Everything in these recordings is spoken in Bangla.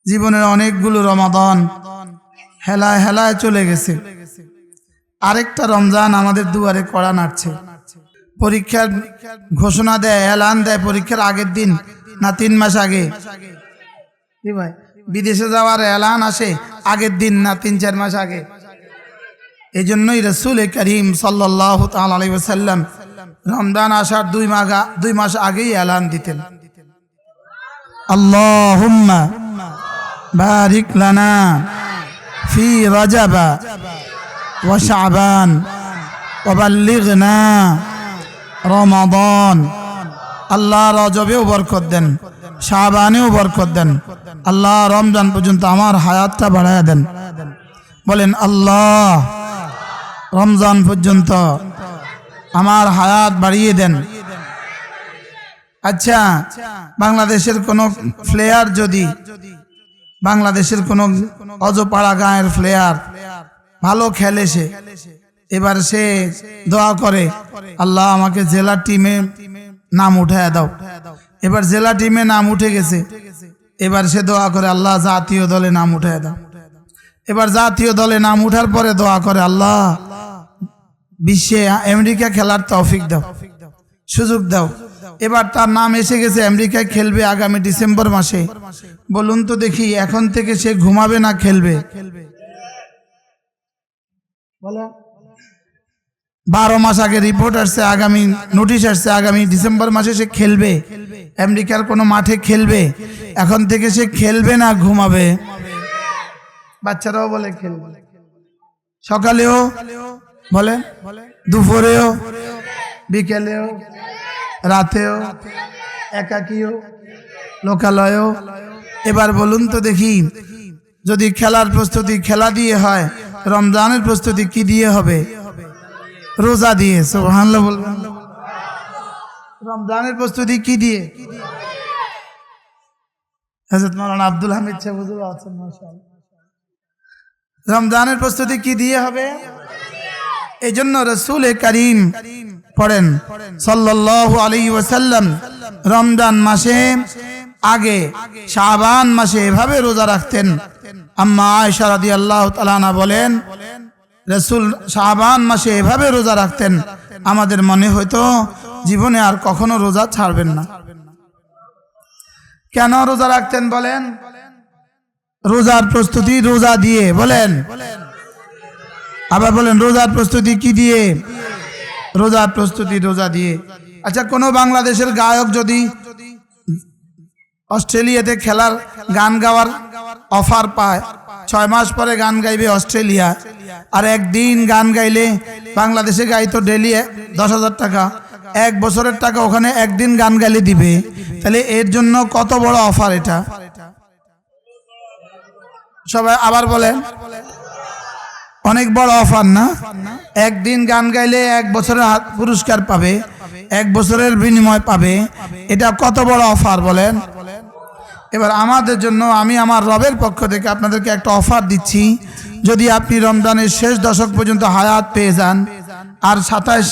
জীবনের অনেকগুলো রমাদান হেলায় হেলায় চলে গেছে। আরেকটা রমজান আমাদের দুয়ারে কড়া নাড়ছে। পরীক্ষার ঘোষণা দেয়, এলান দেয় পরীক্ষার আগের দিন না 3 মাস আগে। কি ভাই, বিদেশে যাওয়ার এলান আসে আগের দিন না 3-4 মাস আগে। এই জন্যই রাসূল করিম সাল্লাল্লাহু তাআলা আলাইহি ওয়াসাল্লাম রমজান আসার 2 মাস আগেই এলান দিতেন, আল্লাহুম্মা বারিক লানা ফি রজব ওয়া শাবান ওয়া বাল্লিগনা রমাদান। আল্লাহ রজবেও বরকত দেন, শাবানেও বরকত দেন, আল্লাহ রমজান পর্যন্ত আমার হায়াতটা বাড়ায়া দেন। বলেন আল্লাহ রমজান পর্যন্ত আমার হায়াত বাড়িয়ে দেন। আচ্ছা, বাংলাদেশের কোন প্লেয়ার যদি, বাংলাদেশের কোন অজপাড়া গাঁয়ের প্লেয়ার ভালো খেলে, সে এবার সে দোয়া করে, আল্লাহ আমাকে জেলা টিমে নাম উঠায় দাও। এবার জেলা টিমে নাম উঠে গেছে, এবার সে দোয়া করে, আল্লাহ জাতীয় দলে নাম উঠায় দাও। এবার জাতীয় দলে নাম উঠার পরে দোয়া করে, আল্লাহ বিশ্বে আমেরিকা খেলার তৌফিক দাও, সুযোগ দাও। এবার তার নাম এসে গেছে, আমেরিকায় খেলবে আগামী ডিসেম্বর মাসে। বলুন তো দেখি, এখন থেকে সে ঘুমাবে না খেলবে? 12 মাস আগে রিপোর্ট আসছে, আগামী নোটিশ আসছে আগামী ডিসেম্বর মাসে সে খেলবে, আমেরিকার কোনো মাঠে খেলবে। এখন থেকে সে খেলবে না ঘুমাবে? বাচ্চারাও বলে খেলবে, সকালেও বলে, দুপুরেও, বিকেলেও, রাতেও, একাকীও, লোকালয়েও। এবার বলুন তো দেখি, যদি খেলার প্রস্তুতি খেলা দিয়ে হয়, রমজানের প্রস্তুতি কি দিয়ে হবে? রোজা দিয়ে। সুবহানাল্লাহ বলবেন। রমজানের প্রস্তুতি কি দিয়ে? হযরত মাওলানা আব্দুল হামিদ সাহেব হুজুর আছেন, মাশাআল্লাহ। রমজানের প্রস্তুতি কি দিয়ে হবে? এই জন্য রাসূল করিম পড়েন সাল্লাল্লাহু আলাইহি ওয়াসাল্লাম রমজান মাসে আগে শাবান মাসে এভাবে রোজা রাখতেন। আম্মা আয়েশা রাদিয়াল্লাহু তাআলা আনহা বলেন, রাসূল শাবান মাসে এভাবে রোজা রাখতেন, আমাদের মনে হয়তো জীবনে আর কখনো রোজা ছাড়বেন না। কেন রোজা রাখতেন বলেন? রোজার প্রস্তুতি রোজা দিয়ে। বলেন, আবার বলেন, রোজার প্রস্তুতি কি দিয়ে? রোজার প্রস্তুতি রোজা দিয়ে। আচ্ছা, কোনো বাংলাদেশের গায়ক যদি অস্ট্রেলিয়াতে খেলার গান গাওয়ার অফার পায়, 6 মাস পরে গান গাইবে অস্ট্রেলিয়া, আর একদিন গান গাইলে বাংলাদেশে গাইতো ডেলি 10,000 টাকা, 1 বছরের টাকা ওখানে একদিন গান গাইলে দিবে, তাহলে এর জন্য কত বড় অফার এটা? সবাই আবার বলেন, অনেক বড় অফার না? একদিন গান গাইলে 1 বছরের পুরস্কার পাবে, 1 বছরের বিনিময় পাবে, এটা কত বড় অফার বলেন? এবার আমাদের জন্য আমি আমার রবের পক্ষ থেকে আপনাদেরকে একটা অফার দিচ্ছি। যদি আপনি রমজানের শেষ দশক পর্যন্ত হায়াত পেয়ে যান, আর 27,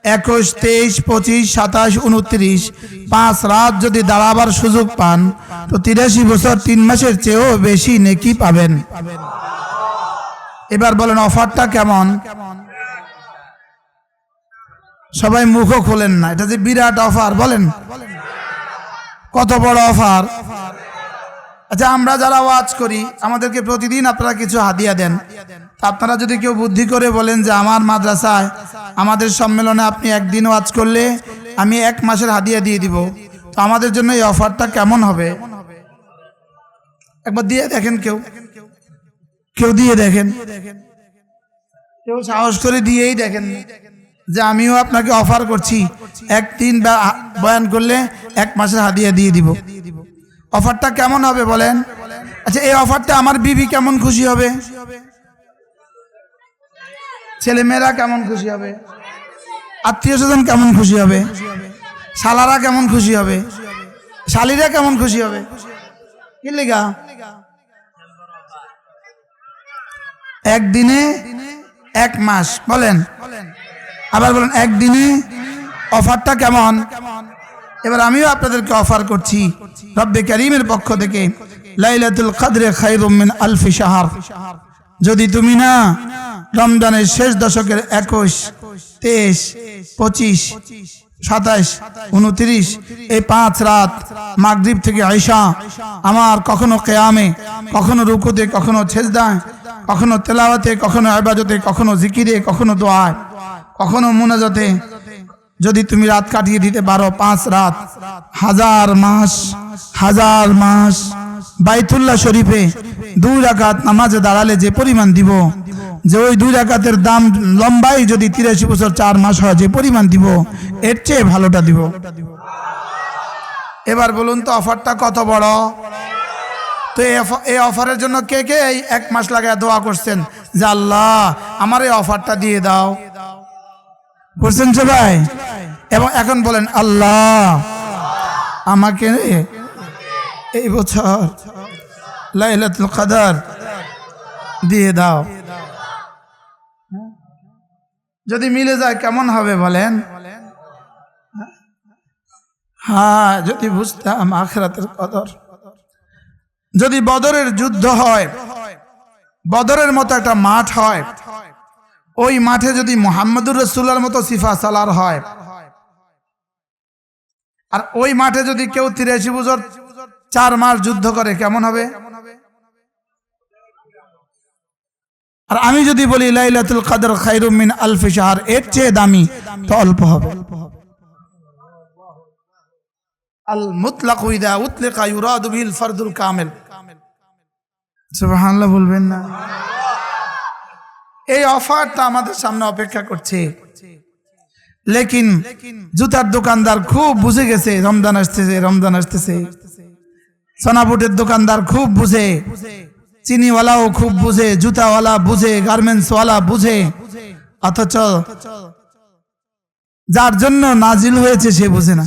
21, 23, 25, 27, 29 5 রাত যদি দাঁড়াবার সুযোগ পান, তো 83 বছর 3 মাসের চেয়েও বেশি নেকি পাবেন। এবার বলেন অফারটা কেমন? সবাই মুখও খোলেন না, এটা যে বিরাট অফার। বলেন কত বড় অফার। আচ্ছা, আমরা যারা ওয়াজ করি, আমাদেরকে প্রতিদিন আপনারা কিছু হাদিয়া দেন। আপনারা যদি কেউ বুদ্ধি করে বলেন যে আমার মাদ্রাসায় আমাদের সম্মেলনে আপনি একদিন ওয়াজ করলে আমি 1 মাসের হাদিয়া দিয়ে দিব, তো আমাদের জন্য এই অফারটা কেমন হবে? একবার দিয়ে দেখেন, কেউ দিয়ে দেখেন, কেউ সাহস করে দিয়েই দেখেন যে আমিও আপনাকে অফার করছি, 1 দিন বা বয়ান করলে 1 মাসের হাদিয়া দিয়ে দিব। অফারটা কেমন হবে বলেন? আচ্ছা, এই অফারটা আমার বিবি কেমন খুশি হবে? ছেলেমেয়েরা কেমন খুশি হবে? আত্মীয় স্বজন কেমন খুশি হবে? শালারা কেমন খুশি হবে? শালিরা কেমন খুশি হবে? কি লেগা? একদিনে 1 মাস। বলেন, আবার বলেন, একদিনে অফারটা কেমন? এবার আমিও আপনাদেরকে অফার করছি রব্বে কারীমের পক্ষ থেকে, লাইলাতুল কদরে খায়রুম মিন আলফি শাহর। যদি তুমি না রমজানের শেষ দশকের 21, 23, 25, 27, 29 এই 5 রাত মাগরিব থেকে ঈশা আমার কখনো কিয়ামে, কখনো রুকুতে, কখনো সেজদায়, কখনো তেলাওয়াতে, কখনো ইবাদতে, কখনো জিকিরে, কখনো দোয়ায়, কখনো মুনাজাতে যদি তুমি রাত কাটিয়ে দিতে পারো 5 রাত, 1000 মাস বাইতুল্লাহ শরীফে 2 রাকাত নামাজে দাঁড়ালে যে পরিমাণ দিব, যে ওই 2 রাকাতের দাম লম্বাই যদি 83 বছর 4 মাস হয় যে পরিমাণ দিব, এর চেয়ে ভালোটা দিব। এবার বলুন তো অফারটা কত বড়। তো এই অফারের জন্য কে কে এই 1 মাস লাগায় দোয়া করছেন যে আল্লাহ আমার এই অফারটা দিয়ে দাও, করছেন সবাই? এবং এখন বলেন আল্লাহ আমাকে এই বছর লাইলাতুল কদর দিয়ে দাও। যদি মিলে যায় কেমন হবে বলেন? হ্যাঁ, যদি বুঝতাম আখিরাতের কদর। যদি বদরের যুদ্ধ হয়, বদরের মতো একটা মাঠ হয়, ওই মাঠে যদি মুহাম্মদুর রাসূলুল্লাহর মতো সিফা সালার হয়, আর ওই মাঠে যদি কেউ 83 বছর 4 মাস যুদ্ধ করে কেমন হবে? আর আমি যদি বলি লাইলাতুল কদর খায়রুম মিন আলফি শাহর, এর চেয়ে দামি তো অল্প হবে। আল মুতলাকু ইযা উতলিকা ইউরাদু বিল ফারদুল কামিল। সুবহানাল্লাহ বলবেন না? এই অফারটা আমাদের সামনে অপেক্ষা করছে। লেকিন জুতার দোকানদার খুব বুঝে গেছে রমজান আসতেছে, রমজান আসতেছে। সোনাপুটের দোকানদার খুব বুঝে, চিনিওয়ালাও খুব বুঝে, জুতাওয়ালা বুঝে, গার্মেন্টসওয়ালা বুঝে, অথচ যার জন্য নাজিল হয়েছে সে বুঝে না।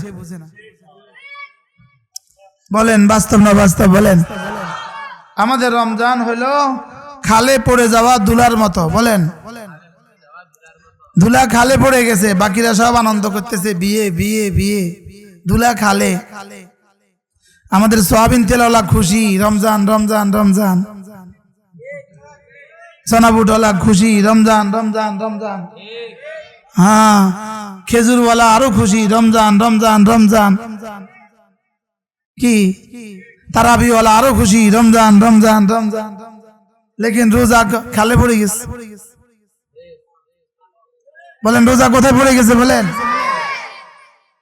বলেন বাস্তব না বাস্তব? বলেন। আমাদের রমজান হলো খালে পড়ে যাওয়া দুলার মতো। বলেন, দুলা খালে পড়ে গেছে, বাকিরা সব আনন্দ করতেছে, বিয়ে বিয়ে বিয়ে, দুলা খালে। আমাদের সোয়াবিন তেলওয়ালা খুশি, রমজান রমজান রমজান। সোনাবুটওয়ালা খুশি, রমজান রমজান রমজান। হ্যাঁ, খেজুরওয়ালা আরো খুশি, রমজান রমজান রমজান। কি তারাবিওয়ালা আরো খুশি, রমজান রমজান রমজান। লেকিন রোজা খালে পড়ে গেছে। বলেন রোজা কোথায় পড়ে গেছে? বলেন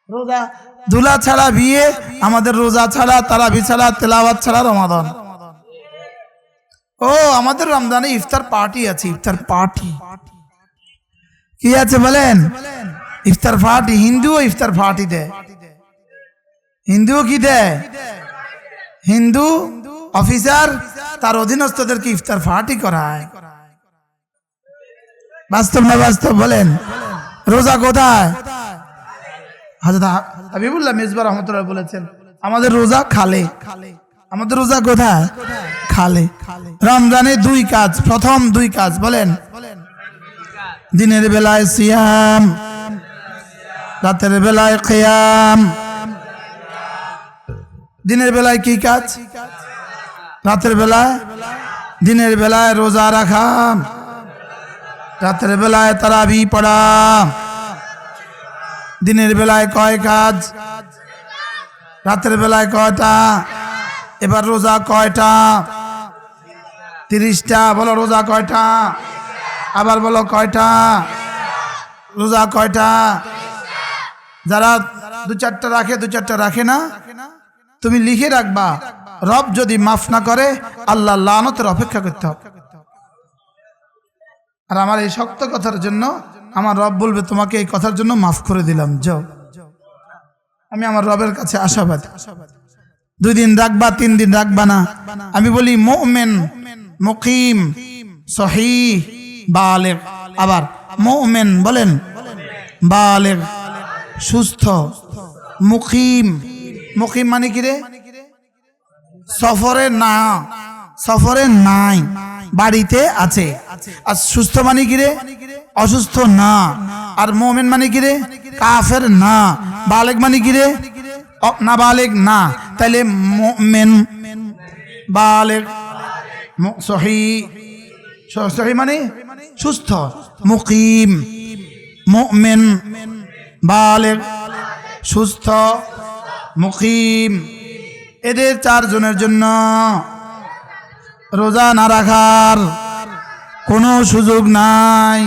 রোজা দুলা ছাড়া বিয়ে, আমাদের রোজা ছাড়া, তারাবি ছাড়া, তেলাওয়াত ছাড়া রমাদান। ও আমাদের রমজানে ইফতার পার্টি আছে, ইফতার পার্টি। কি আছে বলেন? ইফতার পার্টি। হিন্দুও ইফতার পার্টি দেয়। হিন্দুও কি দেয়? হিন্দু অফিসার তার অধীনস্থদেরকে ইফতার পার্টি করায়। বাস্তব না বাস্তব? বলেন রোজা কোথায়? হযরত হাবিবুল্লাহ মিসবাহ রাহমাতুল্লাহ বলেছেন আমাদের রোজা খালে। আমাদের রোজা কোথায়? খালে। রমজানে 2 কাজ, প্রথম 2 কাজ বলেন। দিনের বেলায় সিয়াম, রাতের বেলায় কিয়াম। দিনের বেলায় কি কাজ? রাতের বেলায়, দিনের বেলায় রোজা রাখা, রাতের বেলায় তারাবি পড়া। দিনের বেলায় কয় কাজ? রাতের বেলায় কয়টা? এবার রোজা কয়টা? 30টা। বলো রোজা কয়টা? আবার বলো কয়টা? রোজা কয়টা? যারা 2-4টা রাখে, 2-4টা রাখে না, তুমি লিখে রাখবা, রব যদি মাফ না করে আল্লাহ লানতের অপেক্ষা করতে হবে। আর আমার এই শক্ত কথার জন্য আমার রব বলবে তোমাকে এই কথার জন্য মাফ করে দিলাম, যাও। আমি আমার রবের কাছে আশাবাদী। 2 দিন রাখবা, 3 দিন রাখবা না। আমি বলি মুমিন, মুকিম, সহিহ, বালিগ। আবার মুমিন বলেন, বালিগ, সুস্থ, মুকিম। মুকিম মানে কি রে? সফরে না, সফরে নাই, বাড়িতে আছে। আর সুস্থ মানে কি রে? অসুস্থ না। আর মুমিন মানে কি রে? কাফের না। বালিগ মানে কি রে? না বালিগ না। তাইলে মুমিন বালেগ, সহি, সহি মানে সুস্থ, মুকিম, মুমিন, বালেগ, সুস্থ, মুকিম, এদের চারজনের জন্য রোজা না রাখার কোনো সুযোগ নাই।